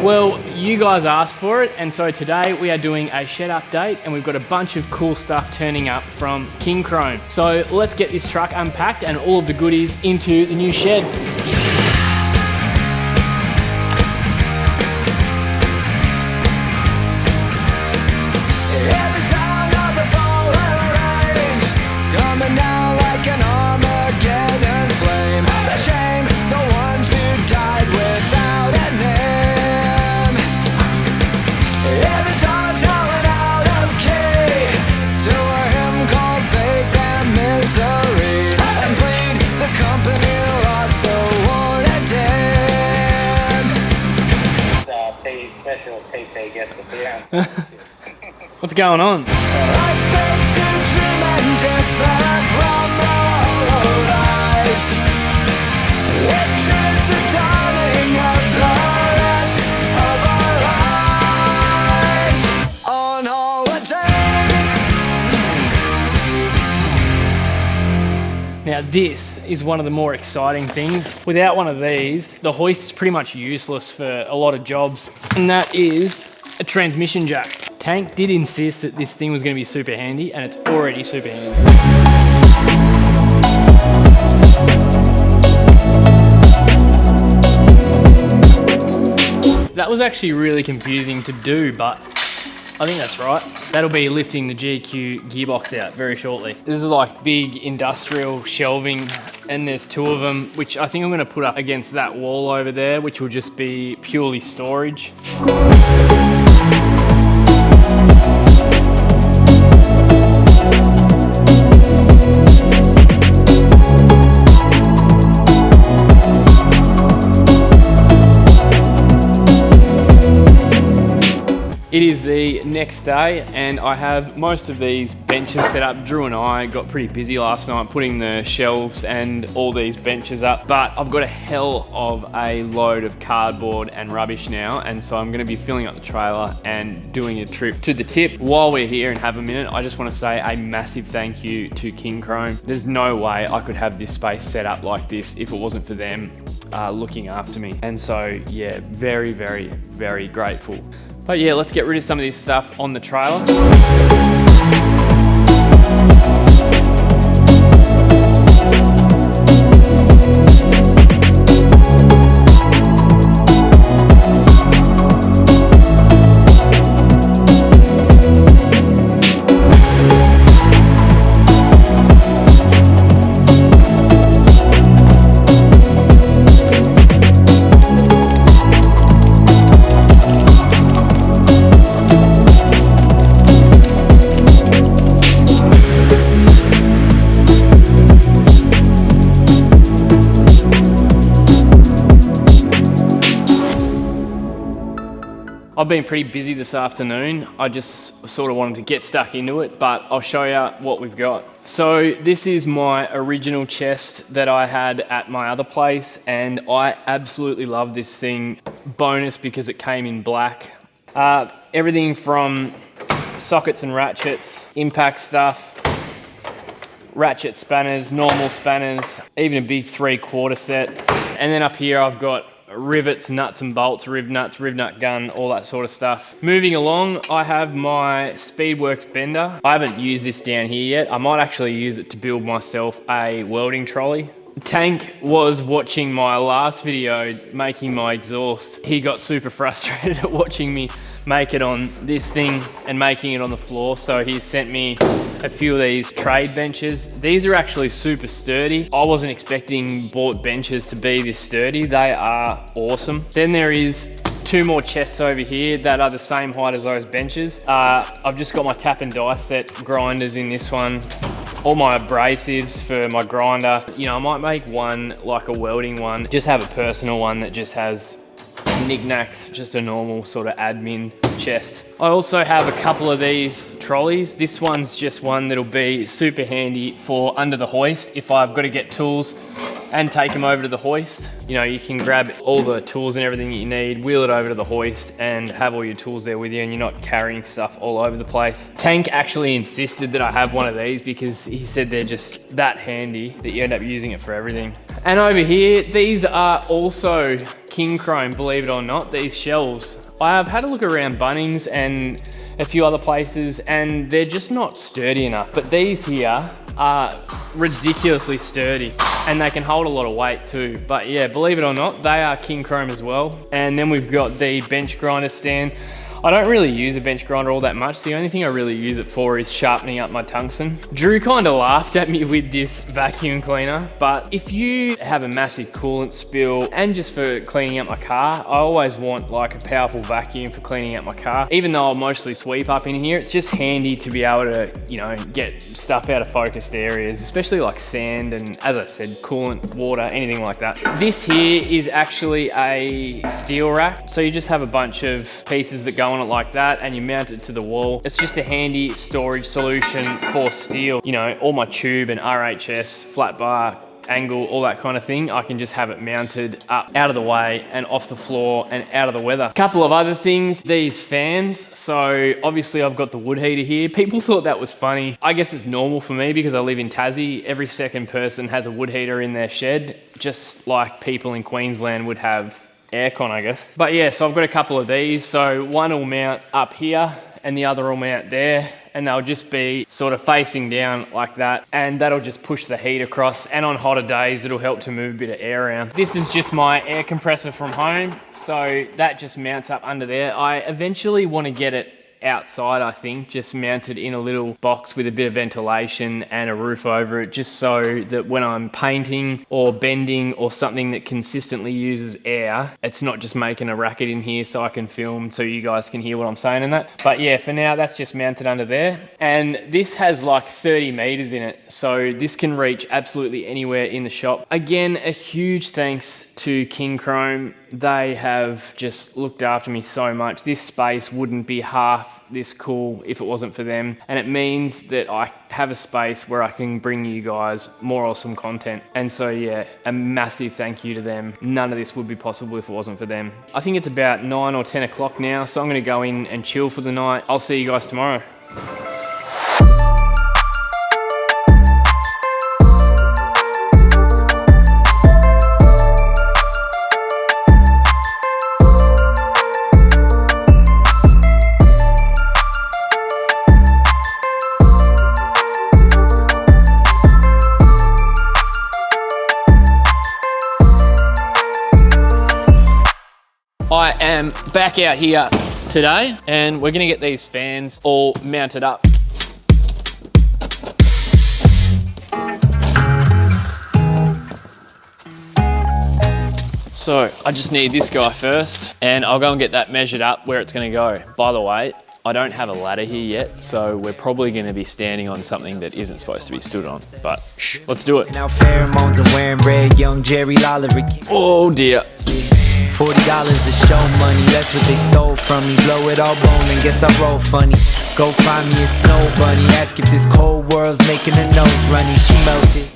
Well, you guys asked for it, and so today we are doing a shed update, and we've got a bunch of cool stuff turning up from Kincrome. So let's get this truck unpacked and all of the goodies into the new shed. Special TT guest appearance. What's going on? Now this is one of the more exciting things. Without one of these, the hoist is pretty much useless for a lot of jobs, and that is a transmission jack. Tank did insist that this thing was going to be super handy, and it's already super handy. That was actually really confusing to do, but I think that's right. That'll be lifting the GQ gearbox out very shortly. This is like big industrial shelving, and there's two of them, which I think I'm gonna put up against that wall over there, which will just be purely storage. It is the next day, and I have most of these benches set up. Drew and I got pretty busy last night putting the shelves and all these benches up, but I've got a hell of a load of cardboard and rubbish now, and so I'm gonna be filling up the trailer and doing a trip to the tip. While we're here and have a minute, I just wanna say a massive thank you to Kincrome. There's no way I could have this space set up like this if it wasn't for them looking after me. And so, yeah, very, very, very grateful. But yeah, let's get rid of some of this stuff on the trailer. I've been pretty busy this afternoon. I just sort of wanted to get stuck into it, but I'll show you what we've got. So this is my original chest that I had at my other place, and I absolutely love this thing. Bonus because it came in black. Everything from sockets and ratchets, impact stuff, ratchet spanners, normal spanners, even a big 3/4 set. And then up here I've got rivets, nuts and bolts, rib nuts, rib nut gun, all that sort of stuff. Moving along, I have my Speedworks bender. I haven't used this down here yet. I might actually use it to build myself a welding trolley. Tank was watching my last video making my exhaust. He got super frustrated at watching me make it on this thing and making it on the floor, so he sent me a few of these trade benches. These are actually super sturdy. I wasn't expecting bought benches to be this sturdy. They are awesome. Then there is two more chests over here that are the same height as those benches. I've just got my tap and die set grinders in this one. All my abrasives for my grinder. You know, I might make one like a welding one, just have a personal one that just has knickknacks, just a normal sort of admin chest. I also have a couple of these trolleys. This one's just one that'll be super handy for under the hoist if I've got to get tools and take them over to the hoist. You know, you can grab all the tools and everything that you need, wheel it over to the hoist and have all your tools there with you, and you're not carrying stuff all over the place. Tank actually insisted that I have one of these because he said they're just that handy that you end up using it for everything. And over here, these are also Kincrome, believe it or not, these shelves. I've had a look around Bunnings and a few other places and they're just not sturdy enough, but these here are ridiculously sturdy and they can hold a lot of weight too. But yeah, believe it or not, they are Kincrome as well. And then we've got the bench grinder stand. I don't really use a bench grinder all that much. The only thing I really use it for is sharpening up my tungsten. Drew kind of laughed at me with this vacuum cleaner, but if you have a massive coolant spill and just for cleaning out my car, I always want like a powerful vacuum for cleaning out my car. Even though I'll mostly sweep up in here, it's just handy to be able to, you know, get stuff out of focused areas, especially like sand and, as I said, coolant, water, anything like that. This here is actually a steel rack. So you just have a bunch of pieces that go on it like that and you mount it to the wall. It's just a handy storage solution for steel. You know, all my tube and RHS, flat bar, angle, all that kind of thing, I can just have it mounted up out of the way and off the floor and out of the weather. Couple of other things, these fans. So obviously I've got the wood heater here. People thought that was funny. I guess it's normal for me because I live in Tassie. Every second person has a wood heater in their shed, just like people in Queensland would have aircon, I guess. But yeah, so I've got a couple of these. So one will mount up here and the other will mount there, and they'll just be sort of facing down like that, and that'll just push the heat across, and on hotter days it'll help to move a bit of air around. This is just my air compressor from home, so that just mounts up under there. I eventually want to get it outside, I think, just mounted in a little box with a bit of ventilation and a roof over it, just so that when I'm painting or bending or something that consistently uses air, it's not just making a racket in here, so I can film so you guys can hear what I'm saying in that. But yeah, for now that's just mounted under there, and this has like 30 meters in it, so this can reach absolutely anywhere in the shop. Again, a huge thanks to Kincrome. They have just looked after me so much. This space wouldn't be half this cool if it wasn't for them, and it means that I have a space where I can bring you guys more awesome content. And so yeah, a massive thank you to them. None of this would be possible if it wasn't for them. I think it's about 9 or 10 o'clock now, so I'm gonna go in and chill for the night. I'll see you guys tomorrow. I am back out here today and we're gonna get these fans all mounted up. So I just need this guy first and I'll go and get that measured up where it's gonna go. By the way, I don't have a ladder here yet, so we're probably going to be standing on something that isn't supposed to be stood on, but shh, let's do it. Now pheromones and wearing red, young Jerry Lawler. Oh dear. $40 is show money, that's what they stole from me. Blow it all bone and guess I roll funny. Go find me a snow bunny, ask if this cold world's making her nose runny. She melted.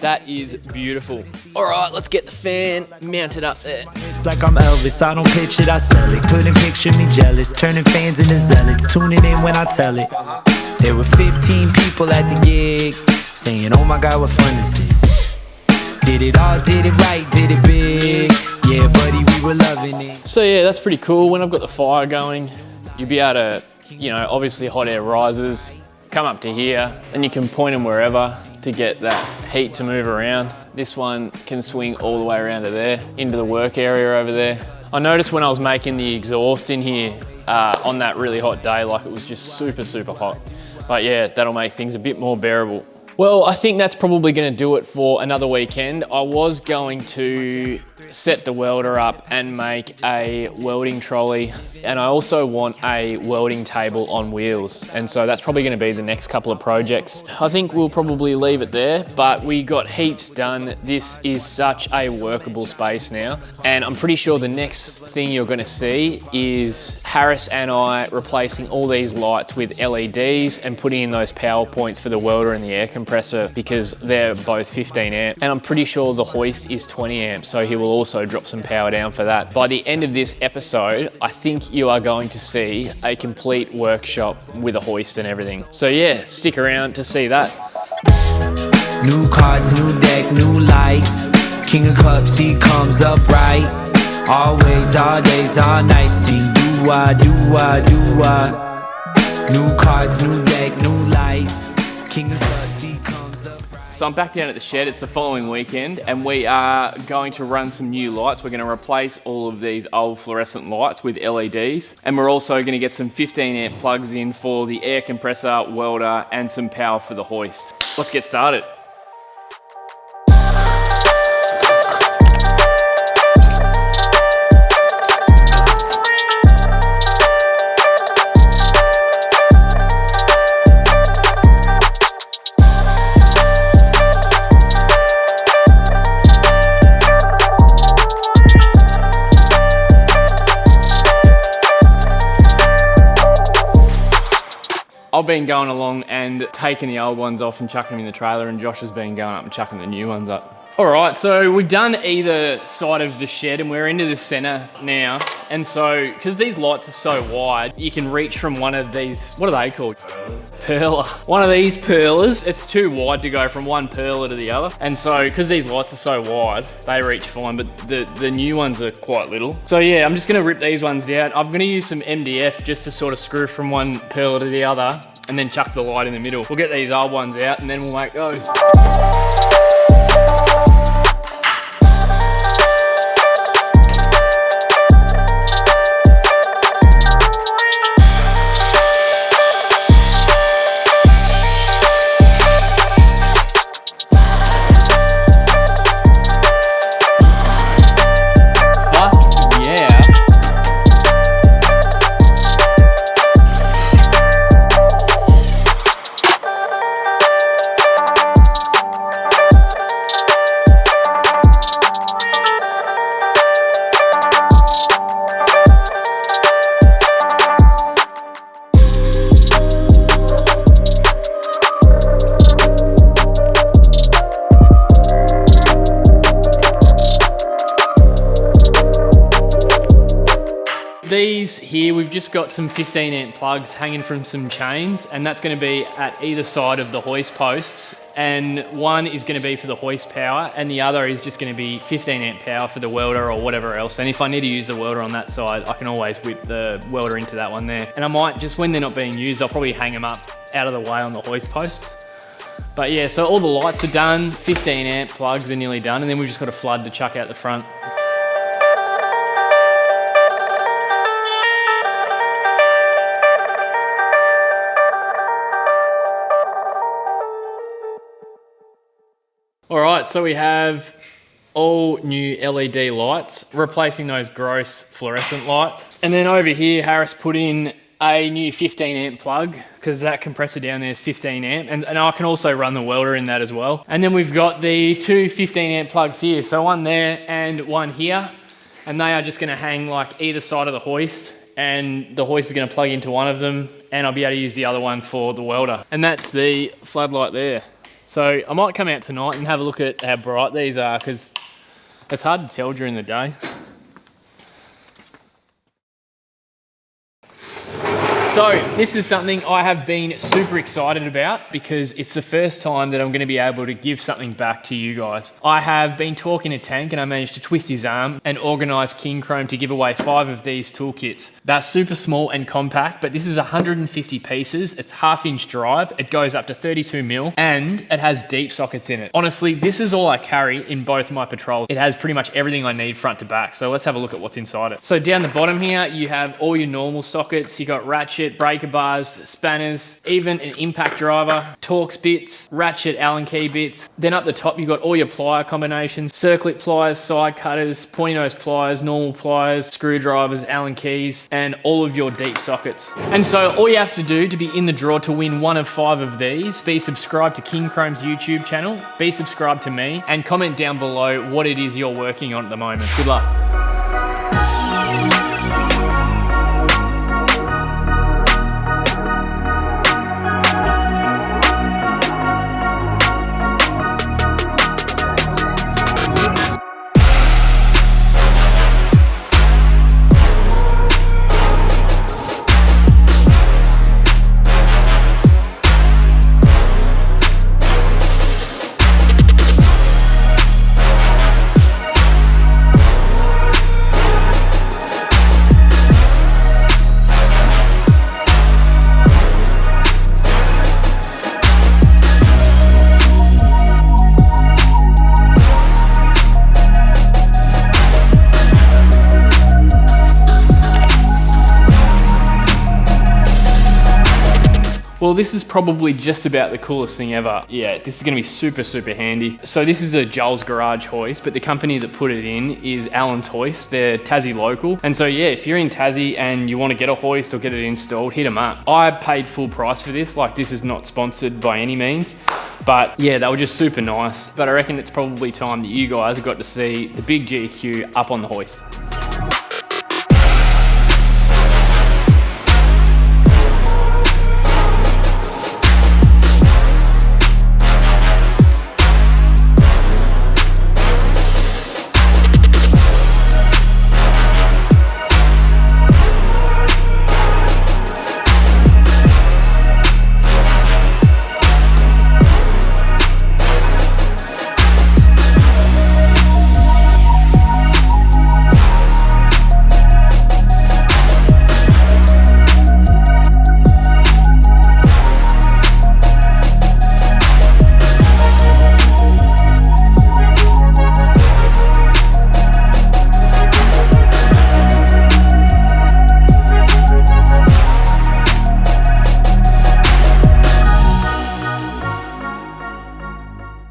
That is beautiful. All right, let's get the fan mounted up there. It's like I'm Elvis, I don't pitch it, I sell it. Couldn't picture me jealous, turning fans into zealots. Tuning in when I tell it. There were 15 people at the gig, saying, oh my God, what fun this is. Did it all, did it right, did it big. Yeah, buddy, we were loving it. So yeah, that's pretty cool. When I've got the fire going, you'll be able to, you know, obviously hot air risers, come up to here, and you can point them wherever to get that heat to move around. This one can swing all the way around to there, into the work area over there. I noticed when I was making the exhaust in here on that really hot day, like it was just super, super hot. But yeah, that'll make things a bit more bearable. Well, I think that's probably gonna do it for another weekend. I was going to set the welder up and make a welding trolley. And I also want a welding table on wheels. And so that's probably going to be the next couple of projects. I think we'll probably leave it there, but we got heaps done. This is such a workable space now. And I'm pretty sure the next thing you're going to see is Harris and I replacing all these lights with LEDs and putting in those power points for the welder and the air compressor, because they're both 15 amp. And I'm pretty sure the hoist is 20 amp, so he will also drop some power down for that. By the end of this episode, I think you are going to see a complete workshop with a hoist and everything. So yeah, stick around to see that. New cards, new deck, new life. King of cups, he comes up right. Always, all days, all nights. Sing do I, do I, do I. New cards, new deck, new life. King of cups, he comes up right. So I'm back down at the shed. It's the following weekend and we are going to run some new lights. We're going to replace all of these old fluorescent lights with LEDs. And we're also going to get some 15 amp plugs in for the air compressor, welder, and some power for the hoist. Let's get started. I've been going along and taking the old ones off and chucking them in the trailer, and Josh has been going up and chucking the new ones up. All right, so we've done either side of the shed and we're into the center now. And so, because these lights are so wide, you can reach from one of these, what are they called? Perler. One of these perlers, it's too wide to go from one perler to the other. And so, because these lights are so wide, they reach fine, but the new ones are quite little. So yeah, I'm just gonna rip these ones out. I'm gonna use some MDF just to sort of screw from one perler to the other and then chuck the light in the middle. We'll get these old ones out and then we'll make those. These here, we've just got some 15 amp plugs hanging from some chains, and that's going to be at either side of the hoist posts. And one is going to be for the hoist power and the other is just going to be 15 amp power for the welder or whatever else. And if I need to use the welder on that side, I can always whip the welder into that one there. And I might just, when they're not being used, I'll probably hang them up out of the way on the hoist posts. But yeah, so all the lights are done, 15 amp plugs are nearly done, and then we've just got a flood to chuck out the front. All right, so we have all new LED lights, replacing those gross fluorescent lights. And then over here, Harris put in a new 15 amp plug because that compressor down there is 15 amp. And I can also run the welder in that as well. And then we've got the two 15 amp plugs here. So one there and one here. And they are just gonna hang like either side of the hoist, and the hoist is gonna plug into one of them and I'll be able to use the other one for the welder. And that's the floodlight there. So I might come out tonight and have a look at how bright these are because it's hard to tell during the day. So this is something I have been super excited about because it's the first time that I'm going to be able to give something back to you guys. I have been talking to Tank and I managed to twist his arm and organise Kincrome to give away 5 of these toolkits. They're super small and compact, but this is 150 pieces. It's 1/2 inch drive. It goes up to 32 mil and it has deep sockets in it. Honestly, this is all I carry in both my patrols. It has pretty much everything I need front to back. So let's have a look at what's inside it. So down the bottom here, you have all your normal sockets. You got ratchets, ratchet breaker bars, spanners, even an impact driver, Torx bits, ratchet Allen key bits. Then up the top, you've got all your plier combinations, circlip pliers, side cutters, pointy nose pliers, normal pliers, screwdrivers, Allen keys, and all of your deep sockets. And so all you have to do to be in the draw to win one of 5 of these, be subscribed to Kincrome's YouTube channel, be subscribed to me, and comment down below what it is you're working on at the moment. Good luck. Well, this is probably just about the coolest thing ever. Yeah, this is gonna be super, super handy. So this is a Joel's Garage hoist, but the company that put it in is Allen's Hoist. They're Tassie local. And so yeah, if you're in Tassie and you wanna get a hoist or get it installed, hit them up. I paid full price for this. Like, this is not sponsored by any means, but yeah, they were just super nice. But I reckon it's probably time that you guys have got to see the big GQ up on the hoist.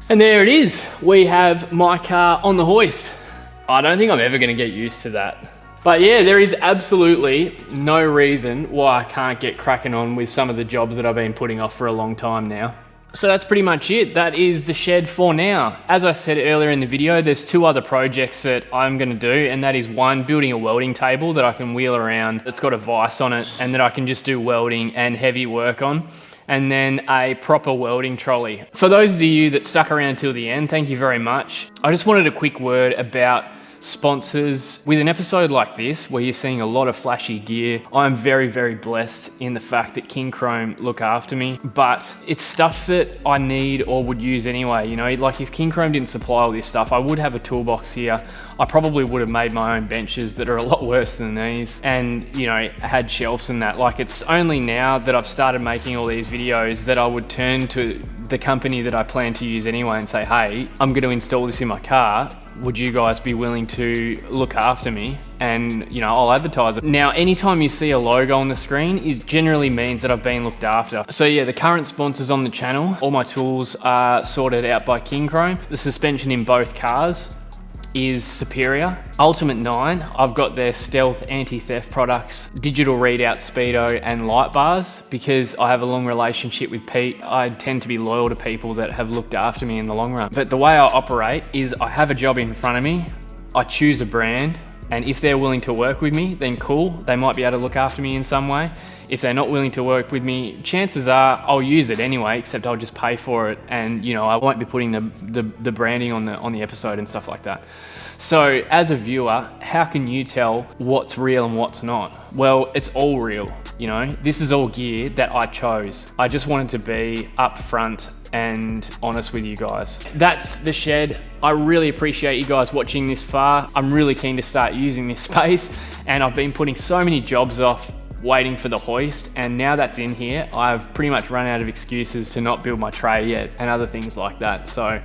And there it is. We have my car on the hoist. I don't think I'm ever gonna get used to that. But yeah, there is absolutely no reason why I can't get cracking on with some of the jobs that I've been putting off for a long time now. So that's pretty much it. That is the shed for now. As I said earlier in the video, there's 2 other projects that I'm gonna do, and that is one, building a welding table that I can wheel around, that's got a vise on it, and that I can just do welding and heavy work on. And then a proper welding trolley. For those of you that stuck around till the end, thank you very much. I just wanted a quick word about sponsors. With an episode like this, where you're seeing a lot of flashy gear, I'm very, very blessed in the fact that Kincrome look after me, but it's stuff that I need or would use anyway. You know, like if Kincrome didn't supply all this stuff, I would have a toolbox here. I probably would have made my own benches that are a lot worse than these, and you know, had shelves and that. Like, it's only now that I've started making all these videos that I would turn to the company that I plan to use anyway and say, hey, I'm going to install this in my car. Would you guys be willing to look after me? And you know, I'll advertise it. Now, anytime you see a logo on the screen, it generally means that I've been looked after. So yeah, the current sponsors on the channel, all my tools are sorted out by Kincrome. The suspension in both cars is superior. Ultimate 9, I've got their stealth anti-theft products, digital readout speedo and light bars. Because I have a long relationship with Pete, I tend to be loyal to people that have looked after me in the long run. But the way I operate is I have a job in front of me, I choose a brand, and if they're willing to work with me, then cool, they might be able to look after me in some way. If they're not willing to work with me, chances are I'll use it anyway, except I'll just pay for it, and you know, I won't be putting the branding on the episode and stuff like that. So as a viewer, how can you tell what's real and what's not? Well, it's all real. You know, this is all gear that I chose. I just wanted to be upfront and honest with you guys. That's the shed. I really appreciate you guys watching this far. I'm really keen to start using this space, and I've been putting so many jobs off waiting for the hoist, and now that's in here, I've pretty much run out of excuses to not build my tray yet and other things like that. So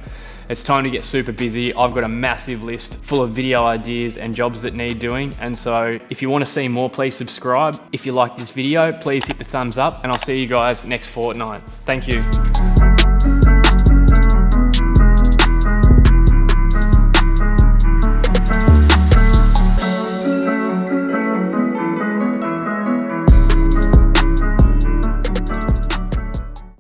It's time to get super busy. I've got a massive list full of video ideas and jobs that need doing. And so if you want to see more, please subscribe. If you like this video, please hit the thumbs up, and I'll see you guys next fortnight. Thank you.